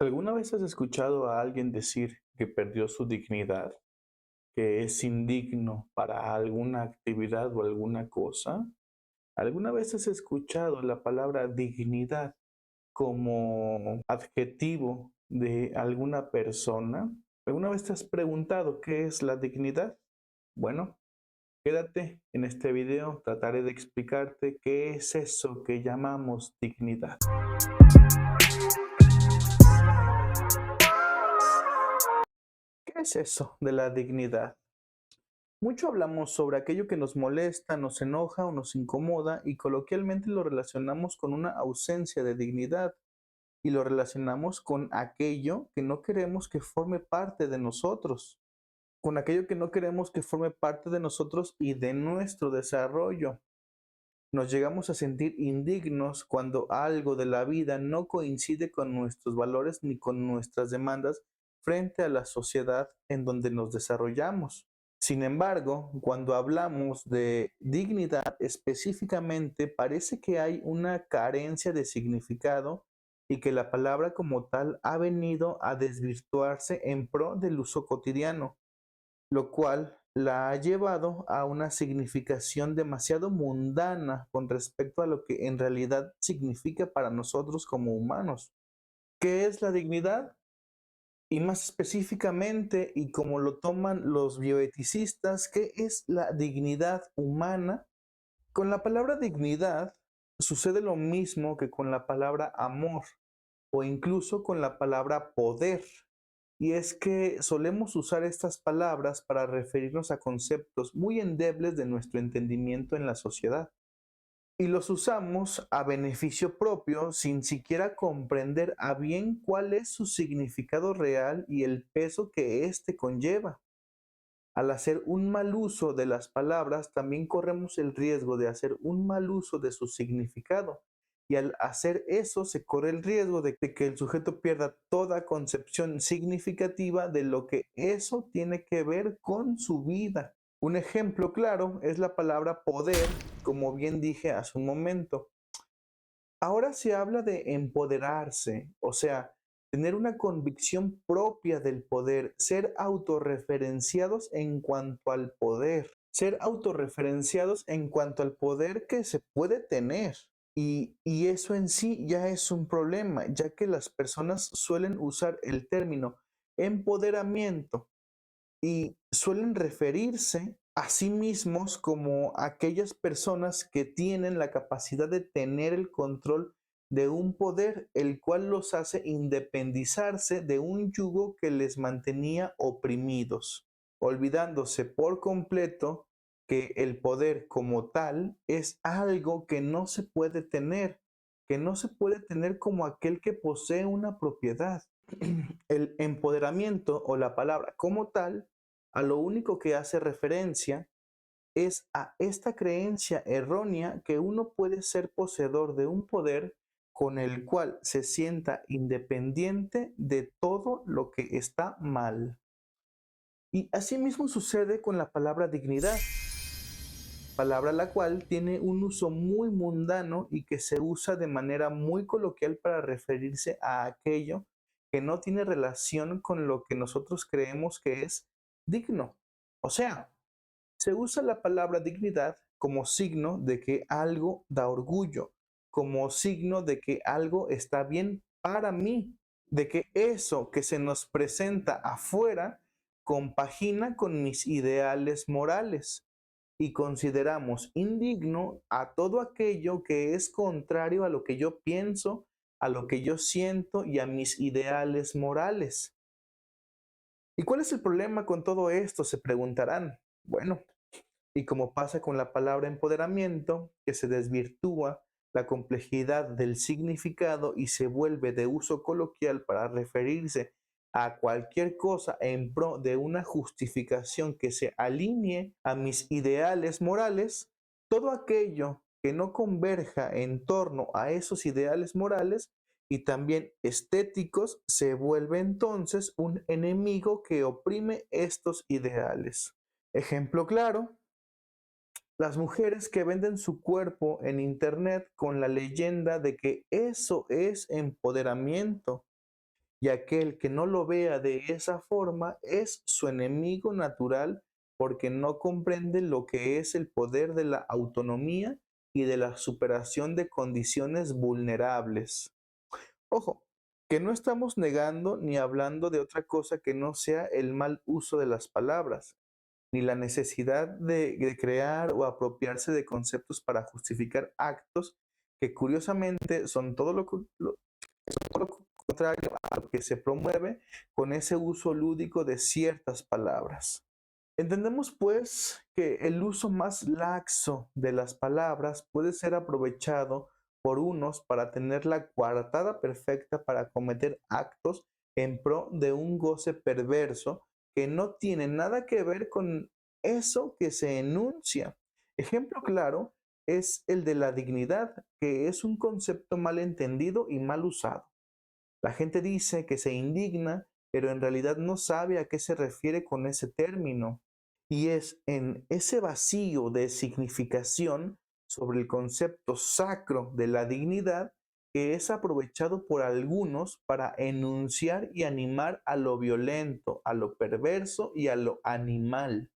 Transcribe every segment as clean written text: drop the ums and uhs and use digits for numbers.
¿Alguna vez has escuchado a alguien decir que perdió su dignidad, que es indigno para alguna actividad o alguna cosa? ¿Alguna vez has escuchado la palabra dignidad como adjetivo de alguna persona? ¿Alguna vez te has preguntado qué es la dignidad? Bueno, quédate en este video, trataré de explicarte qué es eso que llamamos dignidad. ¿Qué es eso de la dignidad? Mucho hablamos sobre aquello que nos molesta, nos enoja o nos incomoda y coloquialmente lo relacionamos con una ausencia de dignidad y lo relacionamos con aquello que no queremos que forme parte de nosotros, con aquello que no queremos que forme parte de nosotros y de nuestro desarrollo. Nos llegamos a sentir indignos cuando algo de la vida no coincide con nuestros valores ni con nuestras demandas frente a la sociedad en donde nos desarrollamos. Sin embargo, cuando hablamos de dignidad específicamente, parece que hay una carencia de significado y que la palabra como tal ha venido a desvirtuarse en pro del uso cotidiano, lo cual la ha llevado a una significación demasiado mundana con respecto a lo que en realidad significa para nosotros como humanos. ¿Qué es la dignidad? Y más específicamente, y como lo toman los bioeticistas, ¿qué es la dignidad humana? Con la palabra dignidad sucede lo mismo que con la palabra amor o incluso con la palabra poder. Y es que solemos usar estas palabras para referirnos a conceptos muy endebles de nuestro entendimiento en la sociedad. Y los usamos a beneficio propio sin siquiera comprender a bien cuál es su significado real y el peso que éste conlleva. Al hacer un mal uso de las palabras, también corremos el riesgo de hacer un mal uso de su significado. Y al hacer eso, se corre el riesgo de que el sujeto pierda toda concepción significativa de lo que eso tiene que ver con su vida. Un ejemplo claro es la palabra poder, como bien dije hace un momento. Ahora se habla de empoderarse, o sea, tener una convicción propia del poder, ser autorreferenciados en cuanto al poder, ser autorreferenciados en cuanto al poder que se puede tener. Y eso en sí ya es un problema, ya que las personas suelen usar el término empoderamiento y suelen referirse a sí mismos como aquellas personas que tienen la capacidad de tener el control de un poder, el cual los hace independizarse de un yugo que les mantenía oprimidos, olvidándose por completo que el poder como tal es algo que no se puede tener, que no se puede tener como aquel que posee una propiedad. El empoderamiento o la palabra como tal, a lo único que hace referencia es a esta creencia errónea que uno puede ser poseedor de un poder con el cual se sienta independiente de todo lo que está mal. Y asimismo sucede con la palabra dignidad, palabra la cual tiene un uso muy mundano y que se usa de manera muy coloquial para referirse a aquello que no tiene relación con lo que nosotros creemos que es digno. O sea, se usa la palabra dignidad como signo de que algo da orgullo, como signo de que algo está bien para mí, de que eso que se nos presenta afuera compagina con mis ideales morales y consideramos indigno a todo aquello que es contrario a lo que yo pienso, a lo que yo siento y a mis ideales morales. ¿Y cuál es el problema con todo esto? Se preguntarán. Bueno, y como pasa con la palabra empoderamiento, que se desvirtúa la complejidad del significado y se vuelve de uso coloquial para referirse a cualquier cosa en pro de una justificación que se alinee a mis ideales morales, todo aquello que no converja en torno a esos ideales morales y también estéticos se vuelve entonces un enemigo que oprime estos ideales. Ejemplo claro, las mujeres que venden su cuerpo en internet con la leyenda de que eso es empoderamiento y aquel que no lo vea de esa forma es su enemigo natural porque no comprende lo que es el poder de la autonomía y de la superación de condiciones vulnerables. Ojo, que no estamos negando ni hablando de otra cosa que no sea el mal uso de las palabras, ni la necesidad de crear o apropiarse de conceptos para justificar actos que curiosamente son todo lo contrario a lo que se promueve con ese uso lúdico de ciertas palabras. Entendemos pues que el uso más laxo de las palabras puede ser aprovechado por unos para tener la coartada perfecta para cometer actos en pro de un goce perverso que no tiene nada que ver con eso que se enuncia. Ejemplo claro es el de la dignidad, que es un concepto mal entendido y mal usado. La gente dice que se indigna, pero en realidad no sabe a qué se refiere con ese término. Y es en ese vacío de significación sobre el concepto sacro de la dignidad que es aprovechado por algunos para enunciar y animar a lo violento, a lo perverso y a lo animal.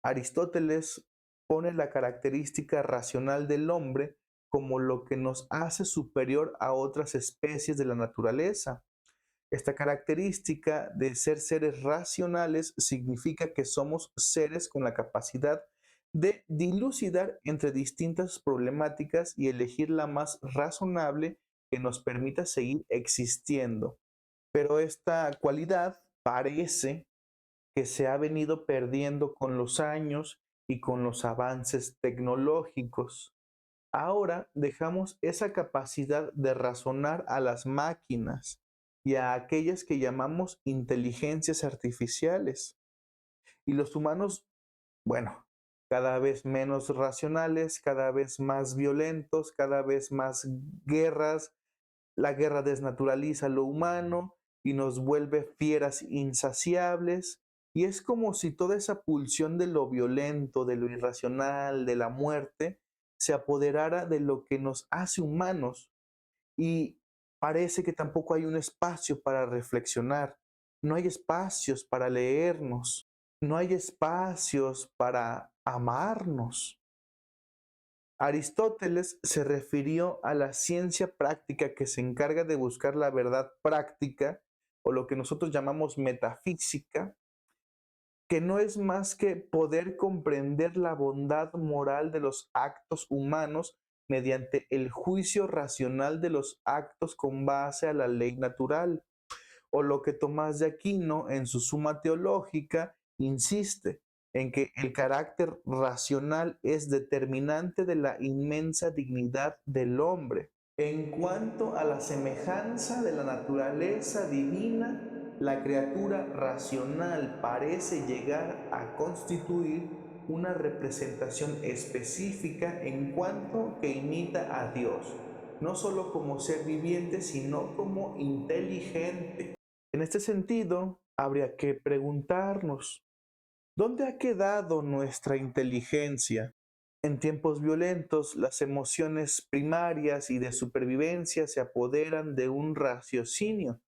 Aristóteles pone la característica racional del hombre como lo que nos hace superior a otras especies de la naturaleza. Esta característica de ser seres racionales significa que somos seres con la capacidad de dilucidar entre distintas problemáticas y elegir la más razonable que nos permita seguir existiendo. Pero esta cualidad parece que se ha venido perdiendo con los años y con los avances tecnológicos. Ahora dejamos esa capacidad de razonar a las máquinas y a aquellas que llamamos inteligencias artificiales. Y los humanos, bueno, cada vez menos racionales, cada vez más violentos, cada vez más guerras. La guerra desnaturaliza lo humano y nos vuelve fieras insaciables. Y es como si toda esa pulsión de lo violento, de lo irracional, de la muerte, se apoderara de lo que nos hace humanos. Y parece que tampoco hay un espacio para reflexionar. No hay espacios para leernos. No hay espacios para amarnos. Aristóteles se refirió a la ciencia práctica que se encarga de buscar la verdad práctica, o lo que nosotros llamamos metafísica, que no es más que poder comprender la bondad moral de los actos humanos mediante el juicio racional de los actos con base a la ley natural, o lo que Tomás de Aquino en su Suma Teológica insiste en que el carácter racional es determinante de la inmensa dignidad del hombre. En cuanto a la semejanza de la naturaleza divina, la criatura racional parece llegar a constituir una representación específica en cuanto que imita a Dios, no solo como ser viviente, sino como inteligente. En este sentido, habría que preguntarnos, ¿dónde ha quedado nuestra inteligencia? En tiempos violentos, las emociones primarias y de supervivencia se apoderan de un raciocinio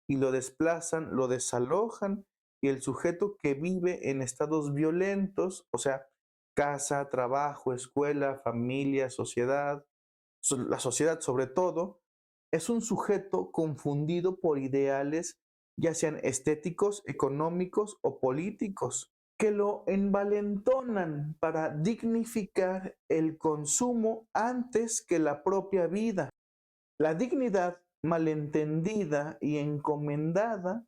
y lo desplazan, lo desalojan, y el sujeto que vive en estados violentos, o sea, casa, trabajo, escuela, familia, sociedad, la sociedad sobre todo, es un sujeto confundido por ideales, ya sean estéticos, económicos o políticos, que lo envalentonan para dignificar el consumo antes que la propia vida. La dignidad malentendida y encomendada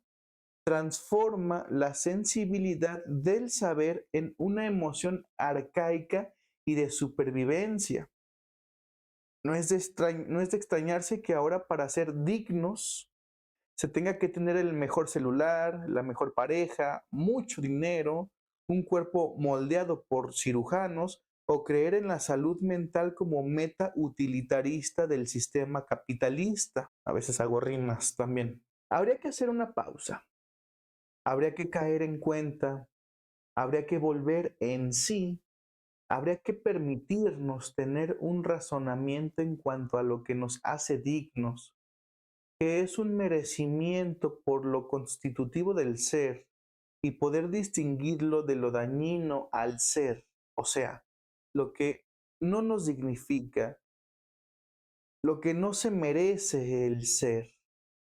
transforma la sensibilidad del saber en una emoción arcaica y de supervivencia. No es de extrañarse que ahora para ser dignos se tenga que tener el mejor celular, la mejor pareja, mucho dinero, un cuerpo moldeado por cirujanos o creer en la salud mental como meta utilitarista del sistema capitalista. A veces hago rimas también. Habría que hacer una pausa, habría que caer en cuenta, habría que volver en sí, habría que permitirnos tener un razonamiento en cuanto a lo que nos hace dignos. que es un merecimiento por lo constitutivo del ser y poder distinguirlo de lo dañino al ser, o sea, lo que no nos dignifica, lo que no se merece el ser.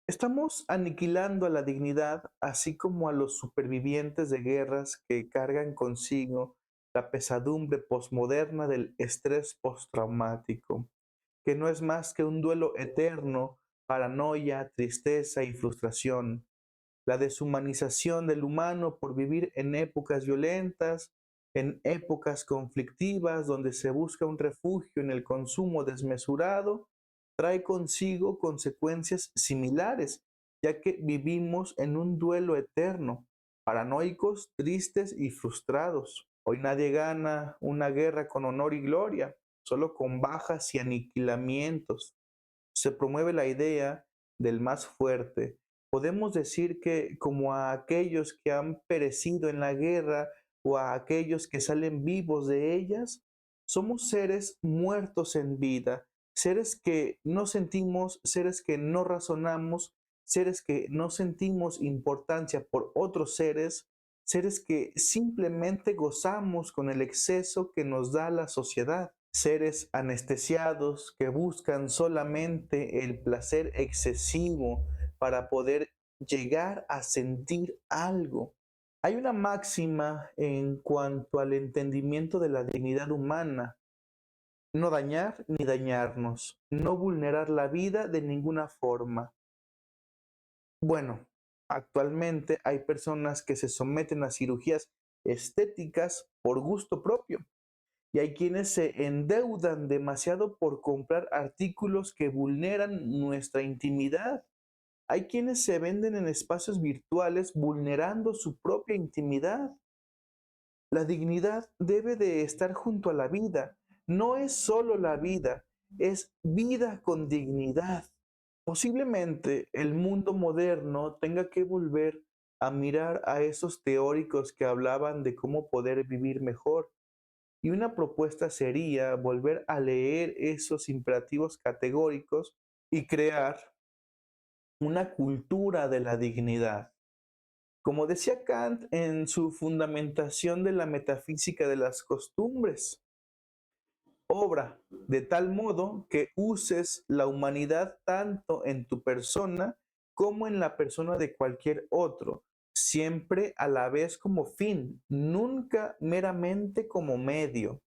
Estamos aniquilando a la dignidad, así como a los supervivientes de guerras que cargan consigo la pesadumbre posmoderna del estrés postraumático, que no es más que un duelo eterno, paranoia, tristeza y frustración, la deshumanización del humano por vivir en épocas violentas, en épocas conflictivas donde se busca un refugio en el consumo desmesurado, trae consigo consecuencias similares, ya que vivimos en un duelo eterno, paranoicos, tristes y frustrados. Hoy nadie gana una guerra con honor y gloria, solo con bajas y aniquilamientos. Se promueve la idea del más fuerte. Podemos decir que como a aquellos que han perecido en la guerra o a aquellos que salen vivos de ellas, somos seres muertos en vida, seres que no sentimos, seres que no razonamos, seres que no sentimos importancia por otros seres, seres que simplemente gozamos con el exceso que nos da la sociedad, seres anestesiados que buscan solamente el placer excesivo para poder llegar a sentir algo. Hay una máxima en cuanto al entendimiento de la dignidad humana: no dañar ni dañarnos, no vulnerar la vida de ninguna forma. Bueno, actualmente hay personas que se someten a cirugías estéticas por gusto propio y hay quienes se endeudan demasiado por comprar artículos que vulneran nuestra intimidad. Hay quienes se venden en espacios virtuales vulnerando su propia intimidad. La dignidad debe de estar junto a la vida. No es solo la vida, es vida con dignidad. Posiblemente el mundo moderno tenga que volver a mirar a esos teóricos que hablaban de cómo poder vivir mejor. Y una propuesta sería volver a leer esos imperativos categóricos y crear una cultura de la dignidad. Como decía Kant en su fundamentación de la metafísica de las costumbres, obra de tal modo que uses la humanidad tanto en tu persona como en la persona de cualquier otro, siempre a la vez como fin, nunca meramente como medio.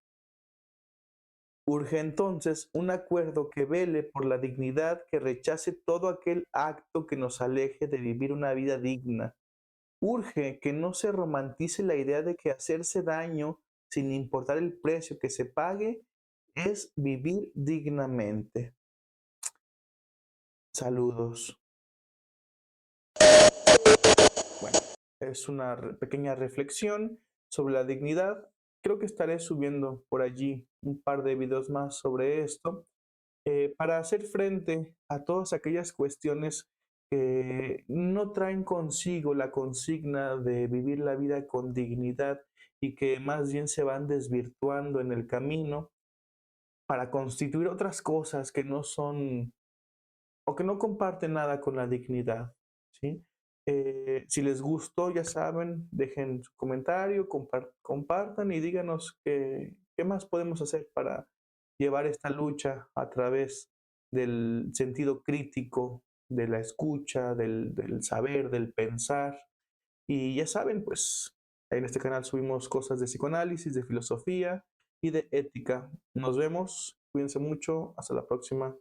Urge entonces un acuerdo que vele por la dignidad, que rechace todo aquel acto que nos aleje de vivir una vida digna. Urge que no se romantice la idea de que hacerse daño, sin importar el precio que se pague, es vivir dignamente. Saludos. Bueno, es una pequeña reflexión sobre la dignidad. Creo que estaré subiendo por allí un par de videos más sobre esto, para hacer frente a todas aquellas cuestiones que no traen consigo la consigna de vivir la vida con dignidad y que más bien se van desvirtuando en el camino para constituir otras cosas que no son o que no comparten nada con la dignidad, ¿sí? Si les gustó, ya saben, dejen su comentario, compartan y díganos qué más podemos hacer para llevar esta lucha a través del sentido crítico, de la escucha, del saber, del pensar. Y ya saben, pues en este canal subimos cosas de psicoanálisis, de filosofía y de ética. Nos vemos, cuídense mucho, hasta la próxima.